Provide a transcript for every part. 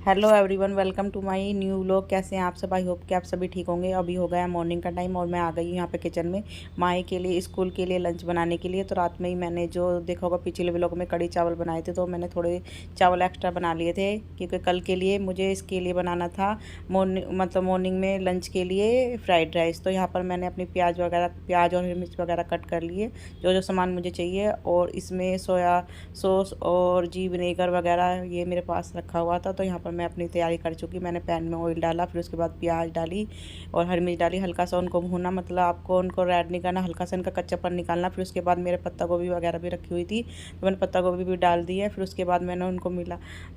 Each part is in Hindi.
Hello everyone, welcome to my new vlog. कैसे हैं आप सब? आई होप कि आप सभी ठीक होंगे। अभी हो गया मॉर्निंग का टाइम और मैं आ गई हूँ यहाँ पे किचन में माही के लिए स्कूल के लिए लंच बनाने के लिए। तो रात में ही मैंने जो देखा होगा पिछले व्लॉग में कड़ी चावल बनाए थे, तो मैंने थोड़े चावल एक्स्ट्रा बना लिए थे क्योंकि कल के लिए मुझे इसके लिए बनाना था। मॉर्निंग में लंच के लिए फ्राइड राइस। तो यहाँ पर मैंने अपनी प्याज और हरी मिर्च वगैरह कट कर लिए, जो जो सामान मुझे चाहिए। और इसमें सोया सॉस और जी विनेगर वगैरह ये मेरे पास रखा हुआ था। तो यहाँ पर मैं अपनी तैयारी कर चुकी। मैंने पैन में ऑयल डाला, फिर उसके बाद प्याज डाली और हरी मिर्च डाली। हल्का सा उनको भूना, मतलब आपको उनको रेड नहीं करना, हल्का सा इनका कच्चापन निकालना। फिर उसके बाद मेरे पत्ता गोभी वगैरह भी रखी हुई थी, तो मैंने पत्ता गोभी भी डाल दी है। फिर उसके बाद मैंने उनको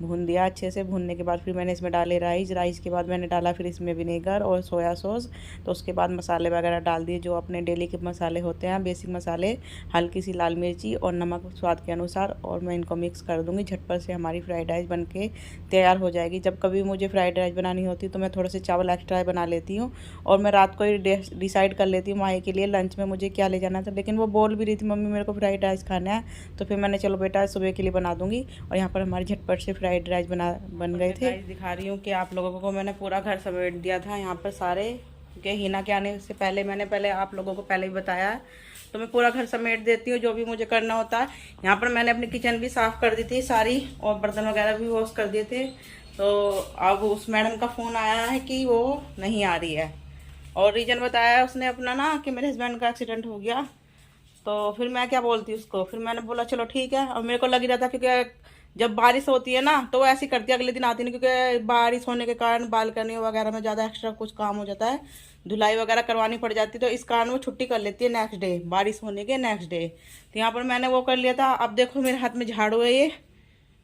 भून दिया अच्छे से। भूनने के बाद फिर मैंने इसमें डाले राइस के बाद मैंने डाला फिर इसमें विनेगर और सोया सॉस। तो उसके बाद मसाले वगैरह डाल दिए, जो अपने डेली के मसाले होते हैं, बेसिक मसाले, हल्की सी लाल मिर्ची और नमक स्वाद के अनुसार। और मैं इनको मिक्स कर दूँगी। झटपट से हमारी फ्राइड राइस बन के तैयार हो जाएगी। जब कभी मुझे फ्राइड राइस बनानी होती है तो मैं थोड़े से चावल एक्स्ट्रा बना लेती हूँ और मैं रात को ही डिसाइड कर लेती हूँ माही के लिए लंच में मुझे क्या ले जाना था। लेकिन वो बोल भी रही थी मम्मी मेरे को फ्राइड राइस खाना है, तो फिर मैंने चलो बेटा सुबह के लिए बना दूँगी। और यहाँ पर हमारी झटपट से फ्राइड राइस बन गए थे। दिखा रही हूँ कि आप लोगों को मैंने पूरा घर समेट दिया था यहाँ पर सारे, क्योंकि हिना के आने से पहले मैंने आप लोगों को पहले ही बताया है। तो मैं पूरा घर समेट देती हूँ जो भी मुझे करना होता है। यहाँ पर मैंने अपनी किचन भी साफ़ कर दी थी सारी और बर्तन वगैरह भी वॉश कर दिए थे। तो अब उस मैडम का फ़ोन आया है कि वो नहीं आ रही है और रीज़न बताया है उसने अपना ना कि मेरे हस्बैंड का एक्सीडेंट हो गया। तो फिर मैं क्या बोलती उसको, फिर मैंने बोला चलो ठीक है। और मेरे को लग ही रहा था क्योंकि जब बारिश होती है ना तो वो ऐसी करती है, अगले दिन आती नहीं, क्योंकि बारिश होने के कारण बालकनी वगैरह में ज़्यादा एक्स्ट्रा कुछ काम हो जाता है, धुलाई वगैरह करवानी पड़ जाती है। तो इस कारण वो छुट्टी कर लेती है नेक्स्ट डे, बारिश होने के नेक्स्ट डे। तो यहाँ पर मैंने वो कर लिया था। अब देखो मेरे हाथ में झाड़ू है ये,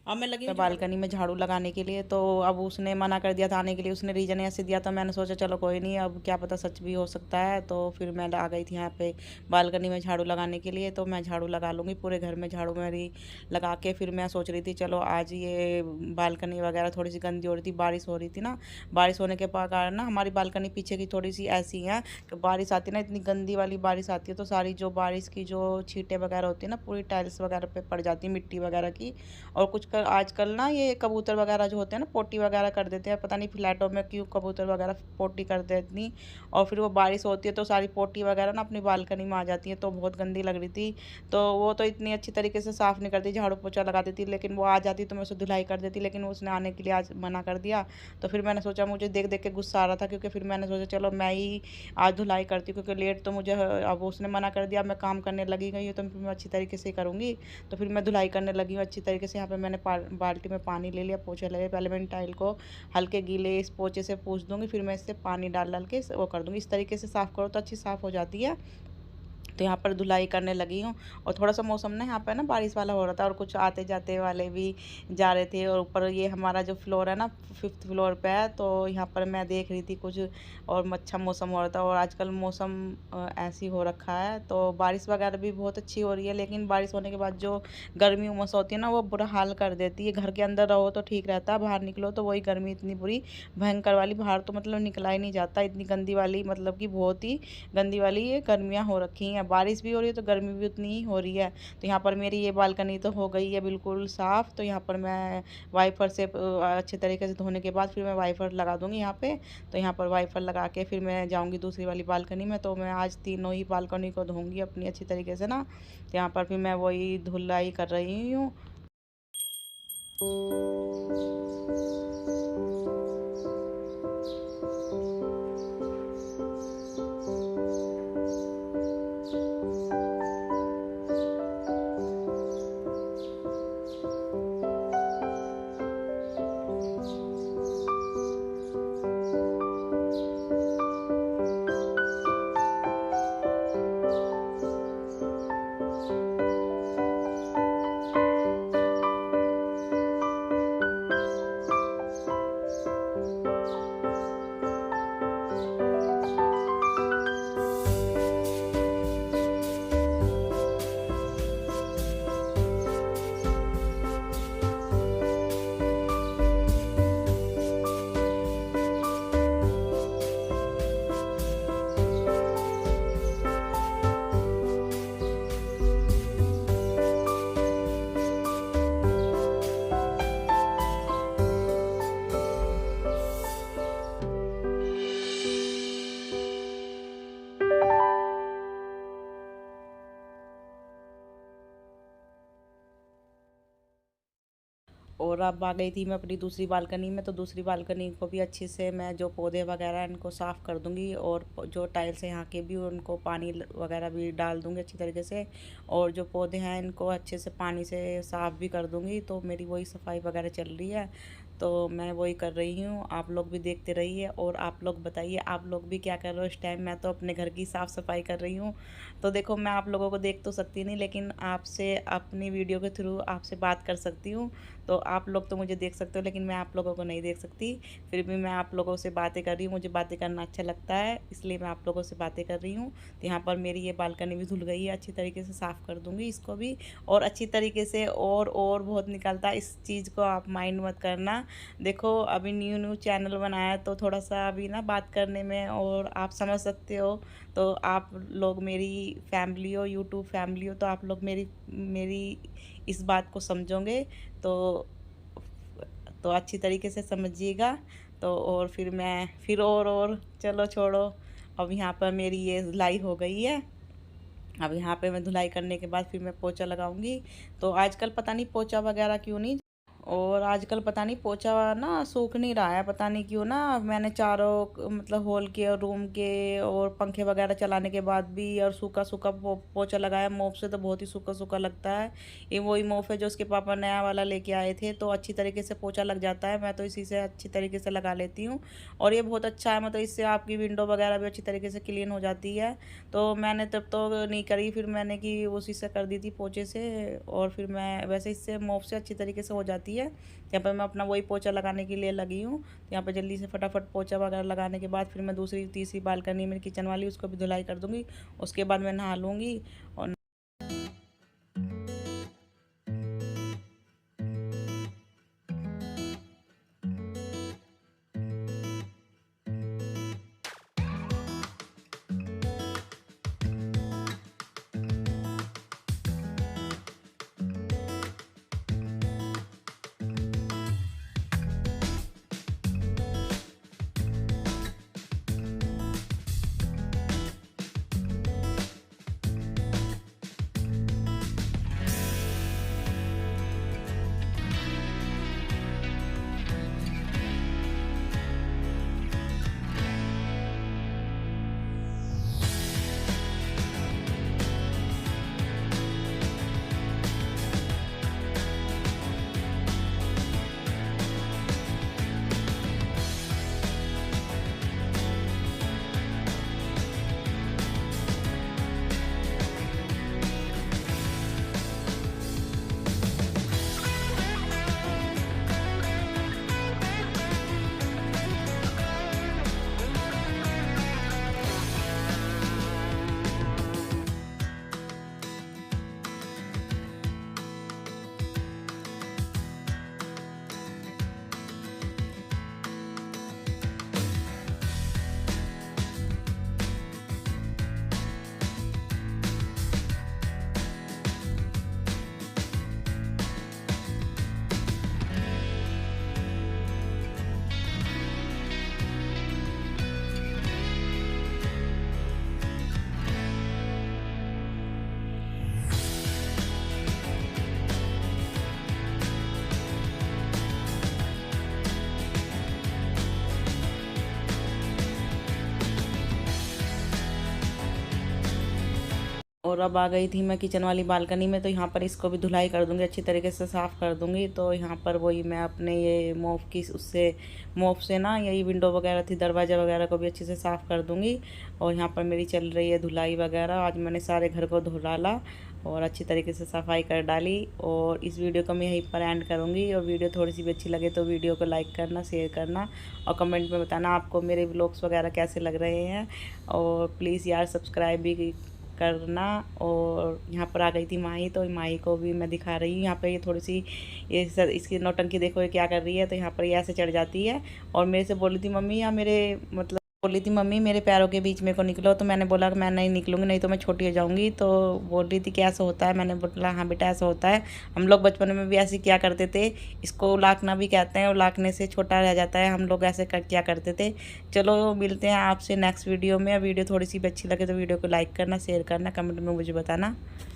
अब मैं लगी बालकनी में झाड़ू लगाने के लिए। तो अब उसने मना कर दिया था आने के लिए, उसने रीज़न ऐसे दिया। तो मैंने सोचा चलो कोई नहीं, अब क्या पता सच भी हो सकता है। तो फिर मैं आ गई थी यहाँ पे बालकनी में झाड़ू लगाने के लिए। तो मैं झाड़ू लगा लूँगी, पूरे घर में झाड़ू मेरी लगा के फिर मैं सोच रही थी चलो आज ये बालकनी वगैरह थोड़ी सी गंदी हो रही थी, बारिश हो रही थी ना। बारिश होने के कारण ना हमारी बालकनी पीछे की थोड़ी सी ऐसी है कि बारिश आती है ना, इतनी गंदी वाली बारिश आती है तो सारी जो बारिश की जो छींटे वगैरह होती है ना पूरी टाइल्स वगैरह पे पड़ जाती है, मिट्टी वगैरह की। और कुछ आजकल ना ये कबूतर वगैरह जो होते हैं ना पोटी वगैरह कर देते हैं, पता नहीं फ्लैटों में क्यों कबूतर वगैरह पोटी कर देते इतनी। और फिर वो बारिश होती है तो सारी पोटी वगैरह ना अपनी बालकनी में आ जाती है, तो बहुत गंदी लग रही थी। तो वो तो इतनी अच्छी तरीके से साफ़ नहीं करती, झाड़ू पोछा लगा देती, लेकिन वो आ जाती तो मैं उसे धुलाई कर देती। लेकिन उसने आने के लिए आज मना कर दिया। तो फिर मैंने सोचा, मुझे देख देख के गुस्सा आ रहा था, क्योंकि फिर मैंने सोचा चलो मैं ही आज धुलाई करती हूँ, क्योंकि लेट तो मुझे अब उसने मना कर दिया, मैं काम करने लगी गई हूँ तो मैं अच्छी तरीके से करूँगी। तो फिर मैं धुलाई करने लगी हूँ अच्छी तरीके से। यहाँ पे मैंने बाल्टी में पानी ले लिया, पोछे लगे। पहले मैंने टाइल को हल्के गीले इस पोछे से पोंछ दूँगी, फिर मैं इससे पानी डाल डाल के वो कर दूँगी। इस तरीके से साफ़ करो तो अच्छी साफ़ हो जाती है। तो यहाँ पर धुलाई करने लगी हूँ। और थोड़ा सा मौसम ना यहाँ पर ना बारिश वाला हो रहा था और कुछ आते जाते वाले भी जा रहे थे। और ऊपर ये हमारा जो फ्लोर है ना 5th फ्लोर पे है, तो यहाँ पर मैं देख रही थी कुछ और अच्छा मौसम हो रहा था। और आजकल मौसम ऐसी हो रखा है तो बारिश वगैरह भी बहुत अच्छी हो रही है, लेकिन बारिश होने के बाद जो गर्मी उमस होती है ना वो बुरा हाल कर देती है। घर के अंदर रहो तो ठीक रहता है, बाहर निकलो तो वही गर्मी इतनी बुरी भयंकर वाली, बाहर तो मतलब निकला ही नहीं जाता, इतनी गंदी वाली, मतलब कि बहुत ही गंदी वाली ये गर्मियाँ हो रखी हैं। बारिश भी हो रही है तो गर्मी भी उतनी ही हो रही है। तो यहाँ पर मेरी ये बालकनी तो हो गई है बिल्कुल साफ़। तो यहाँ पर मैं वाइपर से अच्छे तरीके से धोने के बाद फिर मैं वाइपर लगा दूँगी यहाँ पे। तो यहाँ पर वाइपर लगा के फिर मैं जाऊँगी दूसरी वाली बालकनी में। तो मैं आज तीनों ही बालकनी को धोऊँगी अपनी अच्छी तरीके से ना। तो यहाँ पर फिर मैं वही धुलाई कर रही हूँ। और अब आ गई थी मैं अपनी दूसरी बालकनी में। तो दूसरी बालकनी को भी अच्छे से मैं जो पौधे वगैरह इनको साफ़ कर दूँगी, और जो टाइल्स हैं यहाँ के भी उनको पानी वगैरह भी डाल दूँगी अच्छी तरीके से, और जो पौधे हैं इनको अच्छे से पानी से साफ़ भी कर दूँगी। तो मेरी वही सफाई वगैरह चल रही है, तो मैं वही कर रही हूँ। आप लोग भी देखते रहिए और आप लोग बताइए आप लोग भी क्या कर रहे हो इस टाइम। मैं तो अपने घर की साफ़ सफाई कर रही हूँ। तो देखो, मैं आप लोगों को देख तो सकती नहीं, लेकिन आपसे अपनी वीडियो के थ्रू आपसे बात कर सकती हूँ। तो आप लोग तो मुझे देख सकते हो, लेकिन मैं आप लोगों को नहीं देख सकती। फिर भी मैं आप लोगों से बातें कर रही हूँ, मुझे बातें करना अच्छा लगता है, इसलिए मैं आप लोगों से बातें कर रही हूँ। तो यहाँ पर मेरी ये बालकनी भी धुल गई है, अच्छी तरीके से साफ़ कर दूँगी इसको भी, और अच्छी तरीके से। और बहुत निकलता है, इस चीज़ को आप माइंड मत करना। देखो, अभी न्यू न्यू चैनल बनाया, तो थोड़ा सा अभी ना बात करने में, और आप समझ सकते हो। तो आप लोग मेरी फैमिली हो, यूट्यूब फैमिली हो, तो आप लोग मेरी मेरी इस बात को समझोगे। तो अच्छी तरीके से समझिएगा। तो और फिर मैं फिर और चलो छोड़ो। अब यहाँ पर मेरी ये धुलाई हो गई है। अब यहाँ पे मैं धुलाई करने के बाद फिर मैं पोछा लगाऊंगी। तो आजकल पता नहीं पोछा वगैरह क्यों नहीं, और आजकल पता नहीं पोछा ना सूख नहीं रहा है, पता नहीं क्यों ना। मैंने चारों मतलब हॉल के और रूम के और पंखे वगैरह चलाने के बाद भी, और सूखा सूखा पोछा लगाया मोप से, तो बहुत ही सूखा सूखा लगता है। ये वही मोप है जो उसके पापा नया वाला लेके आए थे, तो अच्छी तरीके से पोछा लग जाता है। मैं तो इसी से अच्छी तरीके से लगा लेती हूँ, और ये बहुत अच्छा है। मतलब इससे आपकी विंडो वगैरह भी अच्छी तरीके से क्लीन हो जाती है। तो मैंने तब तो नहीं करी, फिर मैंने कि उसी से कर दी थी पोछे से। और फिर मैं वैसे इससे मोप से अच्छी तरीके से हो जाती है। यहाँ पर मैं अपना वही पोछा लगाने के लिए लगी हूँ। यहाँ पर जल्दी से फटाफट पोछा वगैरह लगाने के बाद फिर मैं दूसरी तीसरी बालकनी में किचन वाली उसको भी धुलाई कर दूँगी। उसके बाद मैं नहा लूँगी। और अब आ गई थी मैं किचन वाली बालकनी में। तो यहाँ पर इसको भी धुलाई कर दूँगी, अच्छी तरीके से साफ़ कर दूँगी। तो यहाँ पर वही मैं अपने ये मोप की उससे मोप से ना, यही विंडो वगैरह थी, दरवाज़ा वगैरह को भी अच्छे से साफ़ कर दूँगी। और यहाँ पर मेरी चल रही है धुलाई वगैरह। आज मैंने सारे घर को धो डाला और अच्छी तरीके से सफाई कर डाली। और इस वीडियो को मैं यहीं पर एंड करूँगी। और वीडियो थोड़ी सी भी अच्छी लगे तो वीडियो को लाइक करना, शेयर करना, और कमेंट में बताना आपको मेरे व्लॉग्स वगैरह कैसे लग रहे हैं। और प्लीज़ यार सब्सक्राइब भी करना। और यहाँ पर आ गई थी माही, तो माही को भी मैं दिखा रही हूँ। यहाँ पर ये थोड़ी सी ये इसकी नौटंकी देखो ये क्या कर रही है। तो यहाँ पर ये ऐसे चढ़ जाती है, और मेरे से बोली थी मम्मी, या मेरे मतलब बोली थी मम्मी मेरे पैरों के बीच में को निकलो। तो मैंने बोला कि मैं नहीं निकलूँगी, नहीं तो मैं छोटी हो जाऊँगी। तो बोल रही थी कि ऐसा होता है। मैंने बोला हाँ बेटा ऐसा होता है, हम लोग बचपन में भी ऐसे क्या करते थे। इसको उलाकना भी कहते हैं, उलाकने से छोटा रह जाता है। हम लोग ऐसे क्या करते थे। चलो मिलते हैं आपसे नेक्स्ट वीडियो में। वीडियो थोड़ी सी भी अच्छी लगे तो वीडियो को लाइक करना, शेयर करना, कमेंट में मुझे बताना।